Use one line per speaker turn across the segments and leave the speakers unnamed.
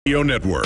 Network.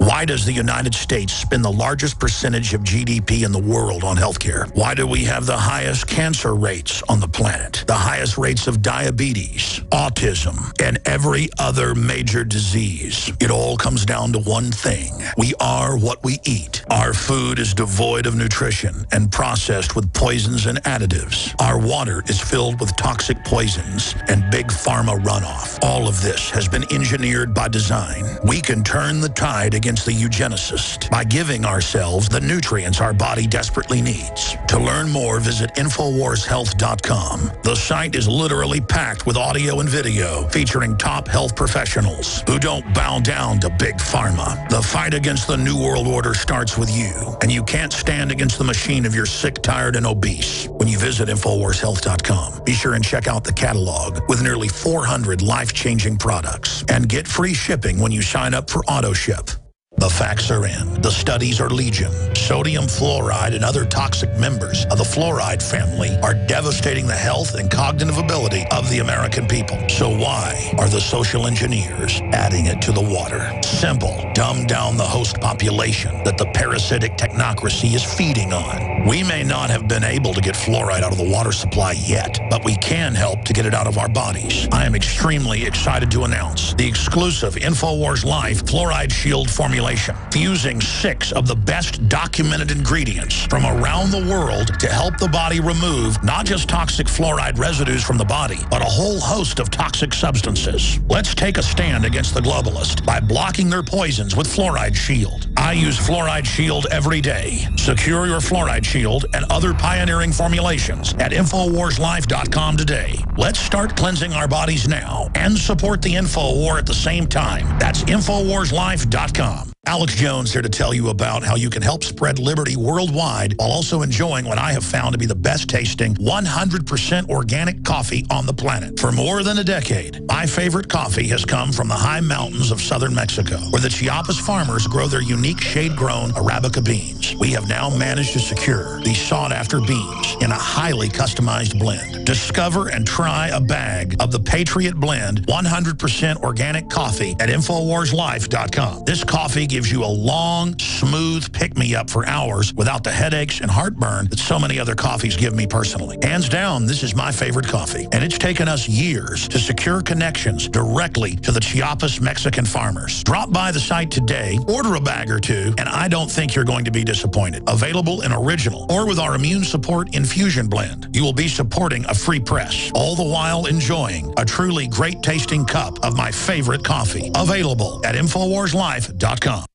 Why does the United States spend the largest percentage of GDP in the world on healthcare? Why do we have the highest cancer rates on the planet, the highest rates of diabetes, autism, and every other major disease? It all comes down to one thing. We are what we eat. Our food is devoid of nutrition and processed with poisons and additives. Our water is filled with toxic poisons and big pharma runoff. All of this has been engineered by design. We can turn the tide against the eugenicist by giving ourselves the nutrients our body desperately needs. To learn more, visit InfoWarsHealth.com. The site is literally packed with audio and video featuring top health professionals who don't bow down to big pharma. The fight against the New World Order starts with you, and you can't stand against the machine if you're sick, tired, and obese. When you visit InfoWarsHealth.com, be sure and check out the catalog with nearly 400 life-changing products and get free shipping when you sign up for AutoShip. The facts are in. The studies are legion. Sodium fluoride and other toxic members of the fluoride family are devastating the health and cognitive ability of the American people. So why are the social engineers adding it to the water? Simple. Dumb down the host population that the parasitic technocracy is feeding on. We may not have been able to get fluoride out of the water supply yet, but we can help to get it out of our bodies. I am extremely excited to announce the exclusive InfoWars Life Fluoride Shield formulation, fusing 6 of the best documented ingredients from around the world to help the body remove not just toxic fluoride residues from the body, but a whole host of toxic substances. Let's take a stand against the globalists by blocking their poisons with Fluoride Shield. I use Fluoride Shield every day. Secure your Fluoride Shield and other pioneering formulations at InfoWarsLife.com today. Let's start cleansing our bodies now and support the InfoWar at the same time. That's InfoWarsLife.com. Alex Jones here to tell you about how you can help spread liberty worldwide while also enjoying what I have found to be the best tasting 100% organic coffee on the planet. For more than a decade, my favorite coffee has come from the high mountains of southern Mexico, where the Chiapas farmers grow their unique shade-grown Arabica beans. We have now managed to secure these sought-after beans in a highly customized blend. Discover and try a bag of the Patriot Blend 100% organic coffee at InfoWarsLife.com. This coffee gives you a long, smooth pick-me-up for hours without the headaches and heartburn that so many other coffees give me personally. Hands down, this is my favorite coffee, and it's taken us years to secure connections directly to the Chiapas Mexican farmers. Drop by the site today, order a bag or two, and I don't think you're going to be disappointed. Available in original or with our immune support infusion blend. You will be supporting a free press, all the while enjoying a truly great-tasting cup of my favorite coffee. Available at InfoWarsLife.com.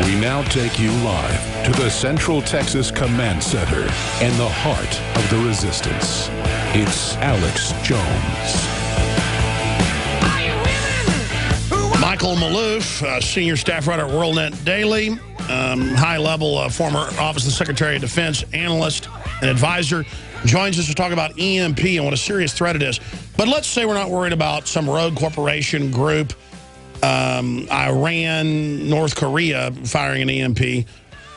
We now take you live to the Central Texas Command Center and the heart of the resistance. It's Alex Jones.
Michael Maloof, senior staff writer at WorldNet Daily, high-level former Office of the Secretary of Defense analyst and advisor, joins us to talk about EMP and what a serious threat it is. But let's say we're not worried about some rogue corporation group, Iran, North Korea firing an EMP.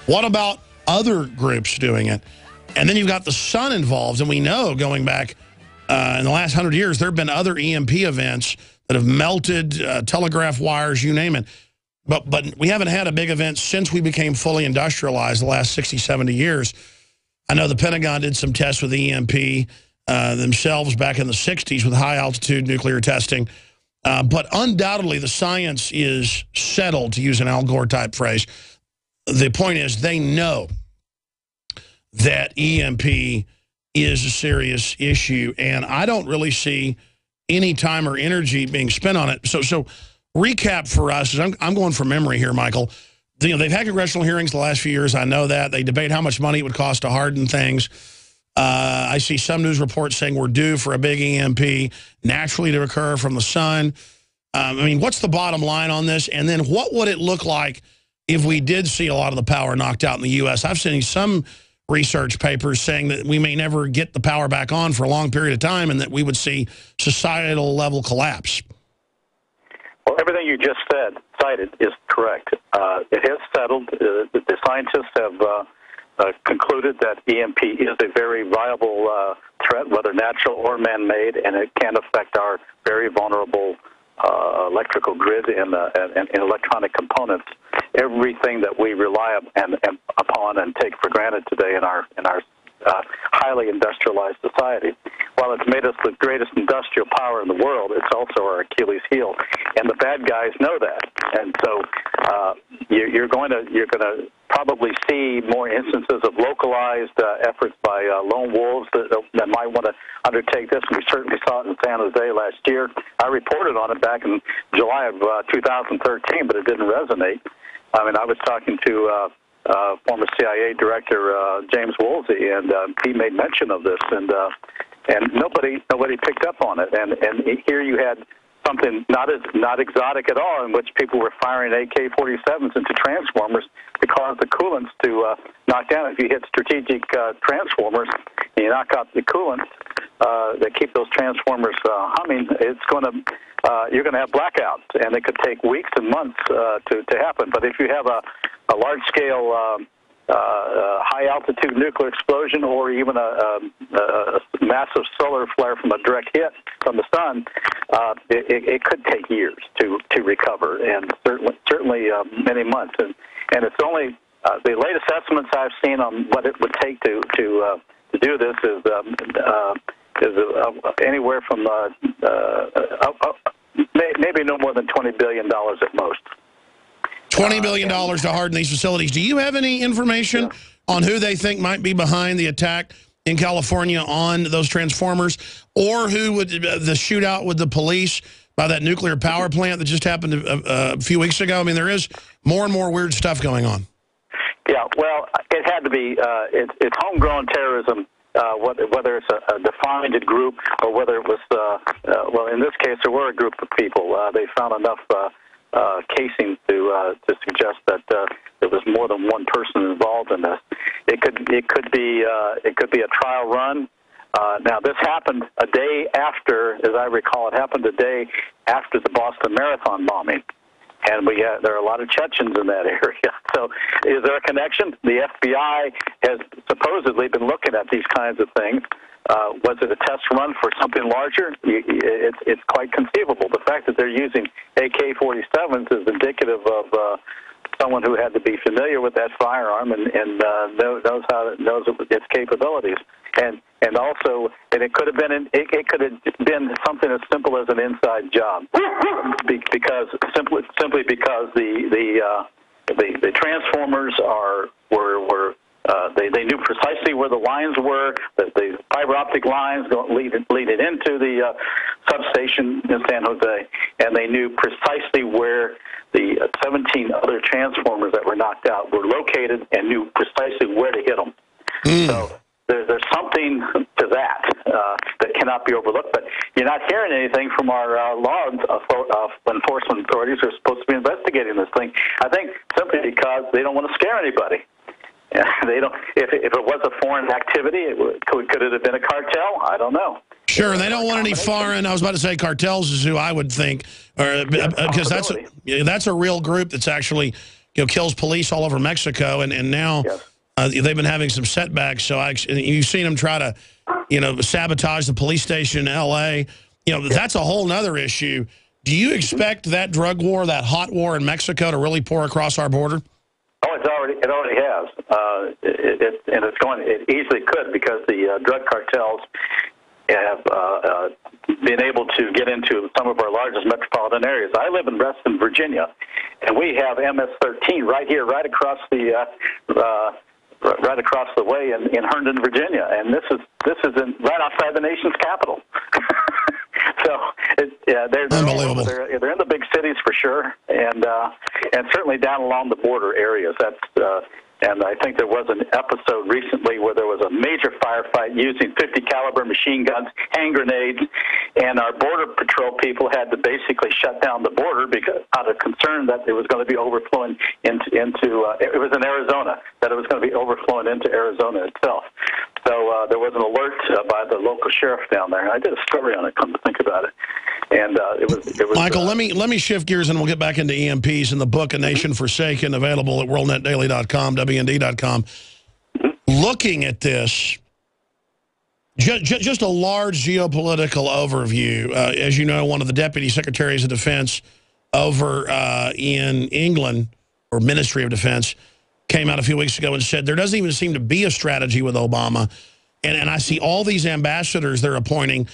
What about other groups doing it? And then you've got the sun involved, and we know going back in the last 100 years, there have been other EMP events that have melted telegraph wires, you name it. But we haven't had a big event since we became fully industrialized the last 60, 70 years. I know the Pentagon did some tests with EMP themselves back in the 60s with high-altitude nuclear testing. But undoubtedly, the science is settled, to use an Al Gore-type phrase. The point is they know that EMP is a serious issue, and I don't really see any time or energy being spent on it. So recap for us, I'm going from memory here, Michael. They've had congressional hearings the last few years. I know that. They debate how much money it would cost to harden things. I see some news reports saying we're due for a big EMP naturally to occur from the sun. I mean, what's the bottom line on this? And then what would it look like if we did see a lot of the power knocked out in the U.S.? I've seen some research papers saying that we may never get the power back on for a long period of time and that we would see societal level collapse.
Well, everything you just cited is correct. It has settled. The scientists have concluded that EMP is a very viable threat, whether natural or man-made, and it can affect our very vulnerable electrical grid and electronic components. Everything that we rely upon and take for granted today in our highly industrialized society. While it's made us the greatest industrial power in the world, it's also our Achilles heel, and the bad guys know that. And so you're going to probably see more instances of localized efforts by lone wolves that might want to undertake this. We certainly saw it in San Jose last year. I reported on it back in July of 2013, but it didn't resonate. I mean, I was talking to former CIA Director James Woolsey, and he made mention of this, and nobody picked up on it. And here you had something not exotic at all, in which people were firing AK-47s into transformers to cause the coolants to knock down. If you hit strategic transformers and you knock out the coolants that keep those transformers humming, you're going to have blackouts, and it could take weeks and months to happen. But if you have a large-scale high-altitude nuclear explosion, or even a massive solar flare from a direct hit from the sun, it could take years to recover, and certainly many months. And it's only the latest estimates I've seen on what it would take to do this is anywhere from maybe no more than $20 billion at most.
$20 billion to harden these facilities. Do you have any information on who they think might be behind the attack in California on those transformers, or who would the shootout with the police by that nuclear power plant that just happened a few weeks ago? I mean, there is more and more weird stuff going on.
Yeah, well, it had to be. It's homegrown terrorism, whether it's a defined group or whether it was, well, in this case, there were a group of people. They found enough casing to suggest that there was more than one person involved in this. It could be a trial run. Now, this happened a day after, as I recall, it happened a day after the Boston Marathon bombing. And there are a lot of Chechens in that area. So is there a connection? The FBI has supposedly been looking at these kinds of things. Was it a test run for something larger? It's quite conceivable. The fact that they're using AK-47s is indicative of someone who had to be familiar with that firearm and knows its capabilities. And also, it could have been something as simple as an inside job, simply because the transformers they knew precisely where the lines were, the fiber optic lines leading into the substation in San Jose, and they knew precisely where the 17 other transformers that were knocked out were located and knew precisely where to hit them. So there's something to that that cannot be overlooked, but you're not hearing anything from our law enforcement authorities who are supposed to be investigating this thing. I think simply because they don't want to scare anybody. They don't. If it was a foreign activity, could it have been a cartel? I don't know.
Sure, and they don't want any foreign. I was about to say cartels is who I would think, because that's a real group that's actually kills police all over Mexico, and now they've been having some setbacks. So you've seen them try to sabotage the police station in L.A. That's a whole other issue. Do you expect that drug war, that hot war in Mexico, to really pour across our border?
Oh, it already has, it easily could, because the drug cartels have been able to get into some of our largest metropolitan areas. I live in Reston, Virginia, and we have MS-13 right here, right across the way in Herndon, Virginia, and this is right outside the nation's capital. So they're
unbelievable.
They're in the big cities for sure, and certainly down along the border areas. And I think there was an episode recently where there was a major firefight using 50 caliber machine guns, hand grenades, and our border patrol people had to basically shut down the border because out of concern that it was going to be overflowing into it was in Arizona, that it was going to be overflowing into Arizona itself. So there was an alert by the local sheriff down there. I did a story on it, come to think about it. And it was
Michael, let me shift gears and we'll get back into EMPs and the book, A Nation Forsaken, available at worldnetdaily.com, WND.com. Looking at this, just a large geopolitical overview. As you know, one of the deputy secretaries of defense over in England, or Ministry of Defense, came out a few weeks ago and said there doesn't even seem to be a strategy with Obama. And I see all these ambassadors they're appointing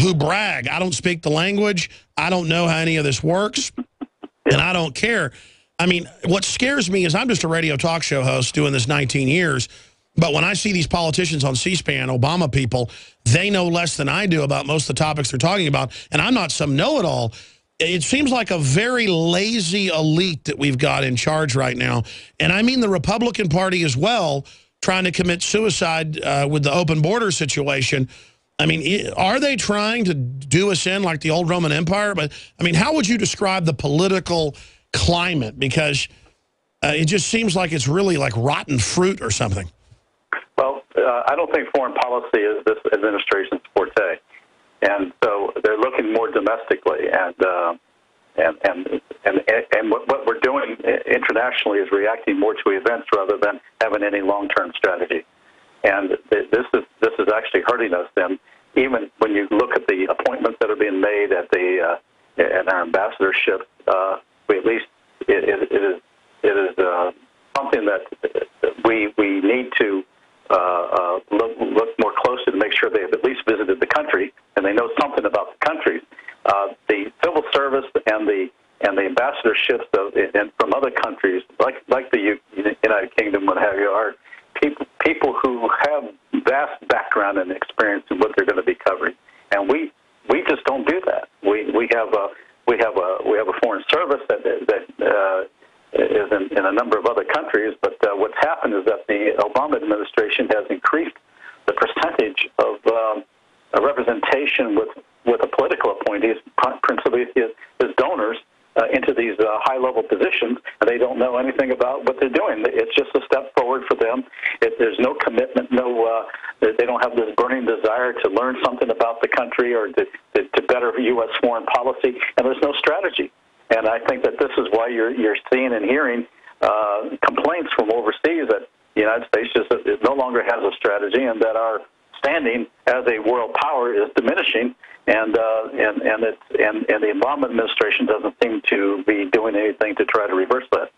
who brag, I don't speak the language, I don't know how any of this works, and I don't care. I mean, what scares me is I'm just a radio talk show host doing this 19 years, but when I see these politicians on C-SPAN, Obama people, they know less than I do about most of the topics they're talking about, and I'm not some know-it-all. It seems like a very lazy elite that we've got in charge right now, and I mean the Republican Party as well, trying to commit suicide with the open border situation. I mean, are they trying to do us in like the old Roman Empire? But, I mean, how would you describe the political climate? Because it just seems like it's really like rotten fruit or something.
Well, I don't think foreign policy is this administration's forte. And so they're looking more domestically. And what we're doing internationally is reacting more to events rather than having any long-term strategy. And this is actually hurting us. And even when you look at the appointments that are being made at the at our ambassadorship, we at least it is something that we need to look more closely to make sure they have at least visited the country and they know something about the country. The civil service and the ambassadorships from other countries, like the United Kingdom, what have you, are people who have vast background and experience in what they're going to be covering, and we just don't do that. We have a foreign service that is in a number of other countries, but what's happened is that the Obama administration has increased the percentage of representation with the political appointees, principally his donors, into these high-level positions, and they don't know anything about what they're doing. It's just a step forward for them. There's no commitment, they don't have this burning desire to learn something about the country or to better U.S. foreign policy, and there's no strategy. And I think that this is why you're seeing and hearing complaints from overseas that the United States just no longer has a strategy and that our standing as a world power is diminishing. And the Obama administration doesn't seem to be doing anything to try to reverse that.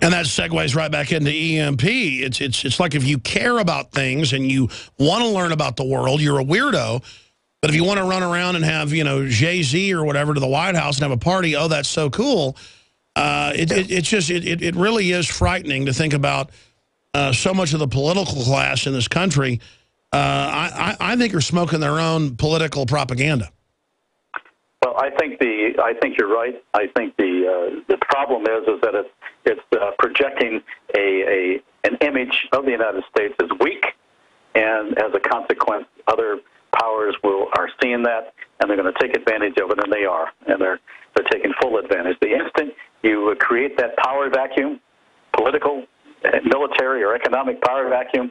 And that segues right back into EMP. It's like if you care about things and you want to learn about the world, you're a weirdo. But if you want to run around and have, Jay-Z or whatever to the White House and have a party, oh, that's so cool. It really is frightening to think about so much of the political class in this country. I think are smoking their own political propaganda.
Well, I think you're right. I think the problem is that it's projecting an image of the United States as weak, and as a consequence, other powers are seeing that, and they're going to take advantage of it, and they are, and they're taking full advantage. The instant you create that power vacuum, political, military, or economic power vacuum,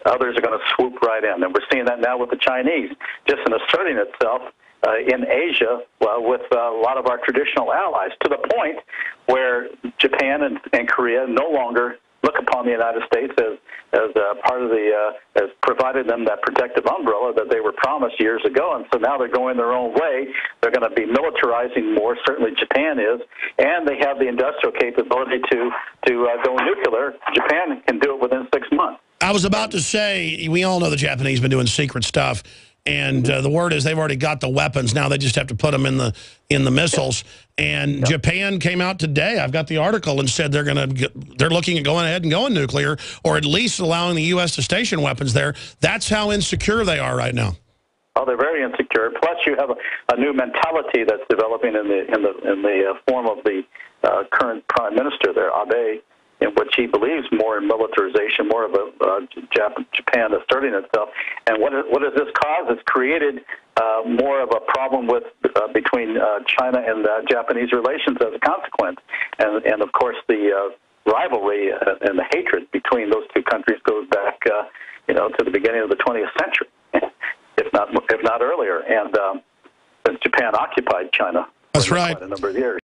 others are going to swoop right in. And we're seeing that now with the Chinese, just in asserting itself in Asia with a lot of our traditional allies, to the point where Japan and Korea no longer look upon the United States as part of as provided them that protective umbrella that they were promised years ago. And so now they're going their own way. They're going to be militarizing more. Certainly Japan is. And they have the industrial capability to go nuclear. Japan can do it within 6 months.
I was about to say, we all know the Japanese have been doing secret stuff, and the word is they've already got the weapons. Now they just have to put them in the missiles. And Japan came out today, I've got the article, and said they're looking at going ahead and going nuclear, or at least allowing the U.S. to station weapons there. That's how insecure they are right now.
Oh, they're very insecure. Plus, you have a new mentality that's developing in the form of the current prime minister there, Abe, in which he believes more in militarization, more of Japan asserting itself. And what does this cause? It's created more of a problem between China and Japanese relations as a consequence. And of course, the rivalry and the hatred between those two countries goes back to the beginning of the 20th century, if not earlier. And since Japan occupied China
That's
for
right.
quite a number of years.